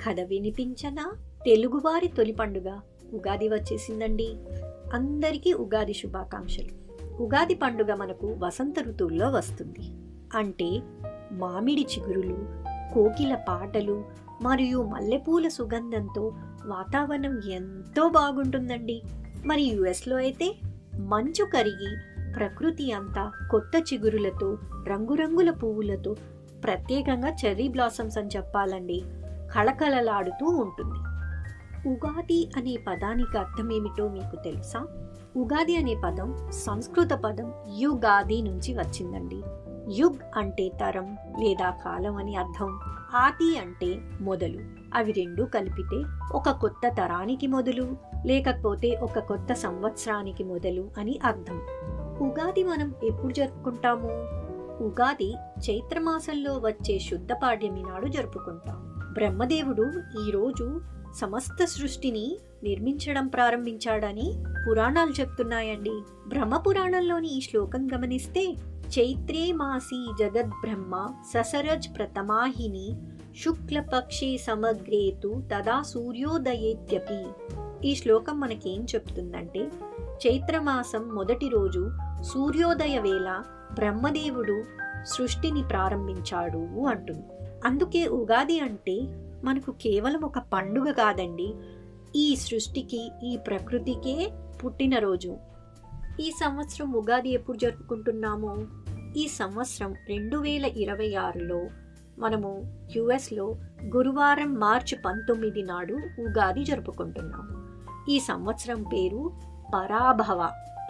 కథ వినిపించనా? తెలుగువారి తొలి పండుగ ఉగాది వచ్చేసిందండి. అందరికీ ఉగాది శుభాకాంక్షలు. ఉగాది పండుగ మనకు వసంత ఋతువుల్లో వస్తుంది. అంటే మామిడి చిగురులు, కోకిల పాటలు మరియు మల్లెపూల సుగంధంతో వాతావరణం ఎంతో బాగుంటుందండి. మరి యుఎస్లో అయితే మంచు కరిగి ప్రకృతి అంతా కొత్త చిగురులతో, రంగురంగుల పువ్వులతో, ప్రత్యేకంగా చెర్రీ బ్లాసమ్స్ అని చెప్పాలండి, కళకళలాడుతూ ఉంటుంది. ఉగాది అనే పదానికి అర్థమేమిటో మీకు తెలుసా? ఉగాది అనే పదం సంస్కృత పదం యుగాది నుంచి వచ్చిందండి. యుగ్ అంటే తరం లేదా కాలం అని అర్థం. ఆది అంటే మొదలు. అవి రెండు కలిపితే ఒక కొత్త తరానికి మొదలు, లేకపోతే ఒక కొత్త సంవత్సరానికి మొదలు అని అర్థం. ఉగాది మనం ఎప్పుడు జరుపుకుంటాము? ఉగాది చైత్రమాసంలో వచ్చే శుద్ధ పాడ్యమి నాడు జరుపుకుంటాం. బ్రహ్మదేవుడు ఈరోజు సమస్త సృష్టిని నిర్మించడం ప్రారంభించాడని పురాణాలు చెప్తున్నాయండి. బ్రహ్మ పురాణంలోని ఈ శ్లోకం గమనిస్తే, చైత్రే మాసి జగద్బ్రహ్మ ససరజ్ ప్రతమాహిని శుక్లపక్షే సమగ్రేతు తదా సూర్యోదయేత్యపి. ఈ శ్లోకం మనకేం చెప్తుందంటే, చైత్రమాసం మొదటి రోజు సూర్యోదయ వేళ బ్రహ్మదేవుడు సృష్టిని ప్రారంభించాడు అంటుంది. అందుకే ఉగాది అంటే మనకు కేవలం ఒక పండుగ కాదండి, ఈ సృష్టికి, ఈ ప్రకృతికే పుట్టినరోజు. ఈ సంవత్సరం ఉగాది ఎప్పుడు జరుపుకుంటున్నాము? ఈ సంవత్సరం 2026లో మనము యుఎస్లో గురువారం మార్చి 19 నాడు ఉగాది జరుపుకుంటున్నాము. ఈ సంవత్సరం పేరు పరాభవ.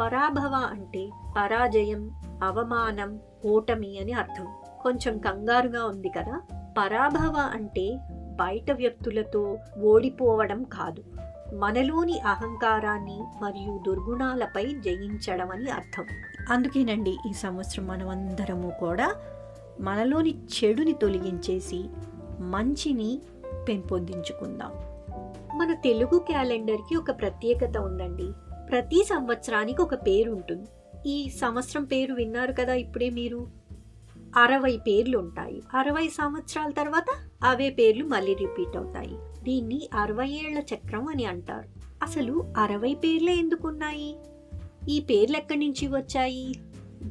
పరాభవ అంటే పరాజయం, అవమానం, ఓటమి అని అర్థం. కొంచెం కంగారుగా ఉంది కదా? పరాభవ అంటే బయట వ్యక్తులతో ఓడిపోవడం కాదు, మనలోని అహంకారాన్ని మరియు దుర్గుణాలపై జయించడం అని అర్థం. అందుకేనండి ఈ సంవత్సరం మనమందరము కూడా మనలోని చెడుని తొలగించేసి మంచిని పెంపొందించుకుందాం. మన తెలుగు క్యాలెండర్కి ఒక ప్రత్యేకత ఉందండి. ప్రతి సంవత్సరానికి ఒక పేరు ఉంటుంది. ఈ సంవత్సరం పేరు విన్నారు కదా ఇప్పుడే మీరు. 60 పేర్లు ఉంటాయి. 60 సంవత్సరాల తర్వాత అవే పేర్లు మళ్ళీ రిపీట్ అవుతాయి. దీన్ని 60 ఏళ్ల చక్రం అని అంటారు. అసలు 60 పేర్లే ఎందుకున్నాయి? ఈ పేర్లు ఎక్కడి నుంచి వచ్చాయి?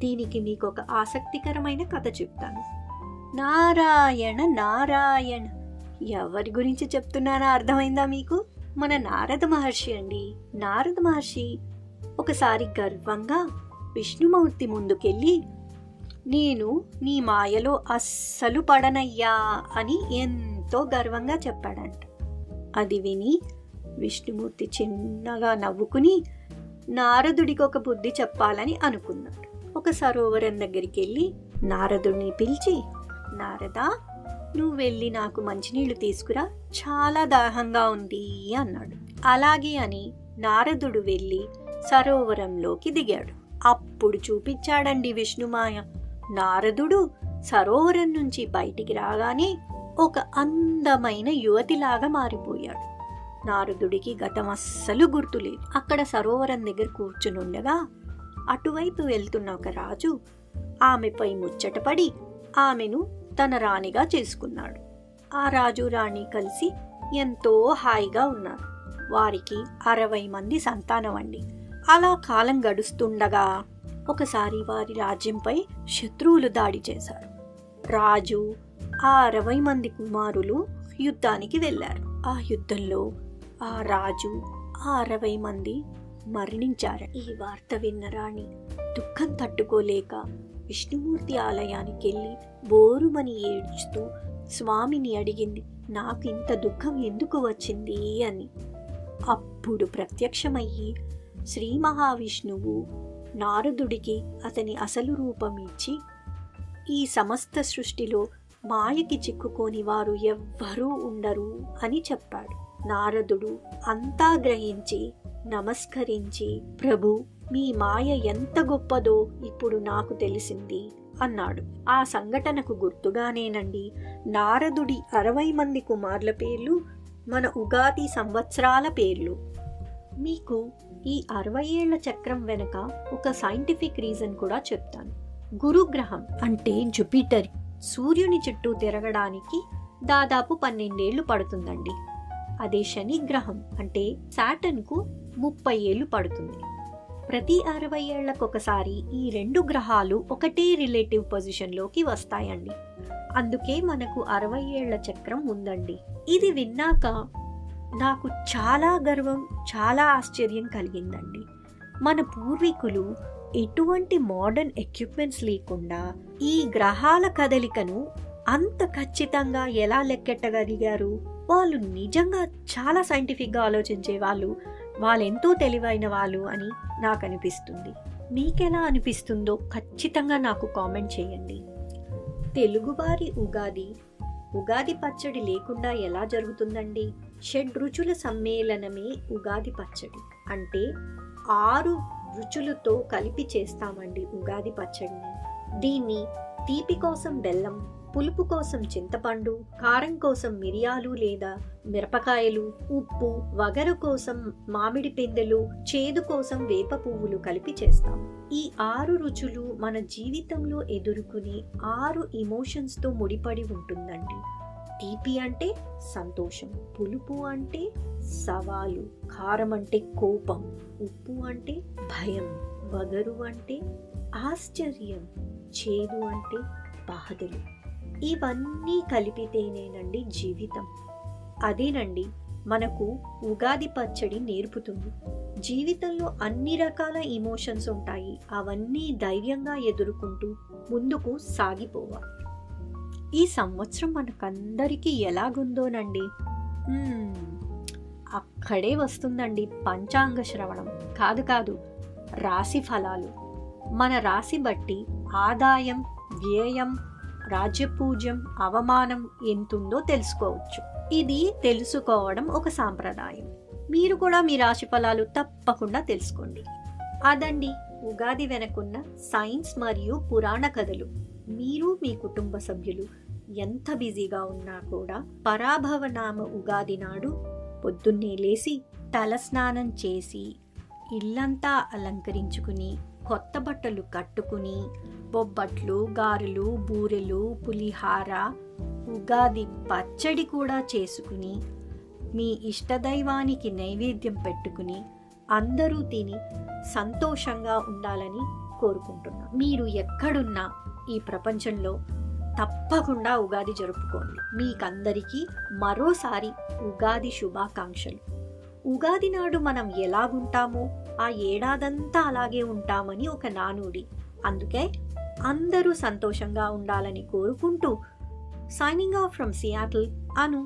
దీనికి మీకు ఒక ఆసక్తికరమైన కథ చెప్తాను. నారాయణ నారాయణ, ఎవరి గురించి చెప్తున్నానో అర్థమైందా మీకు? మన నారద మహర్షి అండి. నారద మహర్షి ఒకసారి గర్వంగా విష్ణుమూర్తి ముందుకెళ్ళి, నేను నీ మాయలో అస్సలు పడనయ్యా అని ఎంతో గర్వంగా చెప్పాడంట. అది విని విష్ణుమూర్తి చిన్నగా నవ్వుకుని నారదుడికి ఒక బుద్ధి చెప్పాలని అనుకున్నాడు. ఒక సరోవరం దగ్గరికి వెళ్ళి నారదుడిని పిలిచి, నారదా, నువ్వు వెళ్ళి నాకు మంచినీళ్లు తీసుకురా, చాలా దాహంగా ఉంది అన్నాడు. అలాగే అని నారదుడు వెళ్ళి సరోవరంలోకి దిగాడు. అప్పుడు చూపించాడండి విష్ణుమాయ. నారదుడు సరోవరం నుంచి బయటికి రాగానే ఒక అందమైన యువతిలాగా మారిపోయాడు. నారదుడికి గతం అస్సలు గుర్తులేదు. అక్కడ సరోవరం దగ్గర కూర్చునుండగా అటువైపు వెళ్తున్న ఒక రాజు ఆమెపై ముచ్చటపడి ఆమెను తన రాణిగా చేసుకున్నాడు. ఆ రాజు రాణి కలిసి ఎంతో హాయిగా ఉన్నారు. వారికి 60 మంది సంతానం అండి. అలా కాలం గడుస్తుండగా ఒకసారి వారి రాజ్యంపై శత్రువులు దాడి చేశారు. రాజు ఆ 60 మంది కుమారులు యుద్ధానికి వెళ్ళారు. ఆ యుద్ధంలో ఆ రాజు, ఆ 60 మంది మరణించారు. ఈ వార్త విన్న రాణి దుఃఖం తట్టుకోలేక విష్ణుమూర్తి ఆలయానికి వెళ్ళి బోరుమని ఏడ్చుతూ స్వామిని అడిగింది, నాకు ఇంత దుఃఖం ఎందుకు వచ్చింది అని. అప్పుడు ప్రత్యక్షమయ్యి శ్రీ మహావిష్ణువు నారదుడికి అతని అసలు రూపం ఇచ్చి, ఈ సమస్త సృష్టిలో మాయకి చిక్కుకోని వారు ఎవ్వరూ ఉండరు అని చెప్పాడు. నారదుడు అంతా గ్రహించి నమస్కరించి, ప్రభు, మీ మాయ ఎంత గొప్పదో ఇప్పుడు నాకు తెలిసింది అన్నాడు. ఆ సంఘటనకు గుర్తుగానేనండి నారదుడి 60 మంది కుమారుల పేర్లు మన ఉగాది సంవత్సరాల పేర్లు. మీకు ఈ 60 ఏళ్ల చక్రం వెనుక ఒక సైంటిఫిక్ రీజన్ కూడా చెప్తాను. గురుగ్రహం అంటే జూపిటర్ సూర్యుని చుట్టూ తిరగడానికి దాదాపు 12 ఏళ్లు పడుతుందండి. అదే శని గ్రహం అంటే సాటర్న్కు 30 ఏళ్లు పడుతుంది. ప్రతి 60 ఏళ్లకొకసారి ఈ 2 గ్రహాలు ఒకటే రిలేటివ్ పొజిషన్లోకి వస్తాయండి. అందుకే మనకు 60 ఏళ్ల చక్రం ఉందండి. ఇది విన్నాక నాకు చాలా గర్వం, చాలా ఆశ్చర్యం కలిగిందండి. మన పూర్వీకులు ఎటువంటి మోడర్న్ ఎక్విప్మెంట్స్ లేకుండా ఈ గ్రహాల కదలికను అంత ఖచ్చితంగా ఎలా లెక్కెట్టగలిగారు? వాళ్ళు నిజంగా చాలా సైంటిఫిక్గా ఆలోచించే వాళ్ళు ఎంతో తెలివైన వాళ్ళు అని నాకు అనిపిస్తుంది. మీకెలా అనిపిస్తుందో ఖచ్చితంగా నాకు కామెంట్ చేయండి. తెలుగువారి ఉగాది పచ్చడి లేకుండా ఎలా జరుగుతుందండి? షడ్రుచుల సమ్మేళనమే ఉగాది పచ్చడి. అంటే 6 రుచులతో కలిపి చేస్తామండి ఉగాది పచ్చడిని. దీన్ని తీపి కోసం బెల్లం, పులుపు కోసం చింతపండు, కారం కోసం మిరియాలు లేదా మిరపకాయలు, ఉప్పు, వగరు కోసం మామిడి పిందెలు, చేదు కోసం వేప పువ్వులు కలిపి చేస్తాం. ఈ 6 రుచులు మన జీవితంలో ఎదుర్కొనే 6 ఎమోషన్స్తో ముడిపడి ఉంటుందండి. తీపి అంటే సంతోషం, పులుపు అంటే సవాలు, కారం అంటే కోపం, ఉప్పు అంటే భయం, వగరు అంటే ఆశ్చర్యం, చేదు అంటే బాధలు. ఇవన్నీ కలిపితేనేనండి జీవితం. అదేనండి మనకు ఉగాది పచ్చడి నేర్పుతుంది. జీవితంలో అన్ని రకాల ఎమోషన్స్ ఉంటాయి. అవన్నీ ధైర్యంగా ఎదుర్కొంటూ ముందుకు సాగిపోవాలి. ఈ సంవత్సరం మనకందరికీ ఎలాగుందోనండి. అక్కడే వస్తుందండి పంచాంగ శ్రవణం. కాదు రాశి ఫలాలు. మన రాశి బట్టి ఆదాయం, వ్యయం, రాజ్యపూజ్యం, అవమానం ఎంతుందో తెలుసుకోవచ్చు. ఇది తెలుసుకోవడం ఒక సాంప్రదాయం. మీరు కూడా మీ రాశి ఫలాలు తప్పకుండా తెలుసుకోండి. అదండి ఉగాది వెనకున్న సైన్స్ మరియు పురాణ కథలు. మీరు మీ కుటుంబ సభ్యులు ఎంత బిజీగా ఉన్నా కూడా పరాభవనామ ఉగాది నాడు పొద్దున్నే లేచి తలస్నానం చేసి ఇల్లంతా అలంకరించుకుని కొత్త బట్టలు కట్టుకుని బొబ్బట్లు, గారెలు, బూరెలు, పులిహార, ఉగాది పచ్చడి కూడా చేసుకుని మీ ఇష్టదైవానికి నైవేద్యం పెట్టుకుని అందరూ తిని సంతోషంగా ఉండాలని కోరుకుంటున్నా. మీరు ఎక్కడున్నా ఈ ప్రపంచంలో తప్పకుండా ఉగాది జరుపుకోండి. మీకందరికీ మరోసారి ఉగాది శుభాకాంక్షలు. ఉగాది నాడు మనం ఎలాగుంటామో ఆ ఏడాదంతా అలాగే ఉంటామని ఒక నానుడి. అందుకే అందరూ సంతోషంగా ఉండాలని కోరుకుంటూ signing off from Seattle, Anu.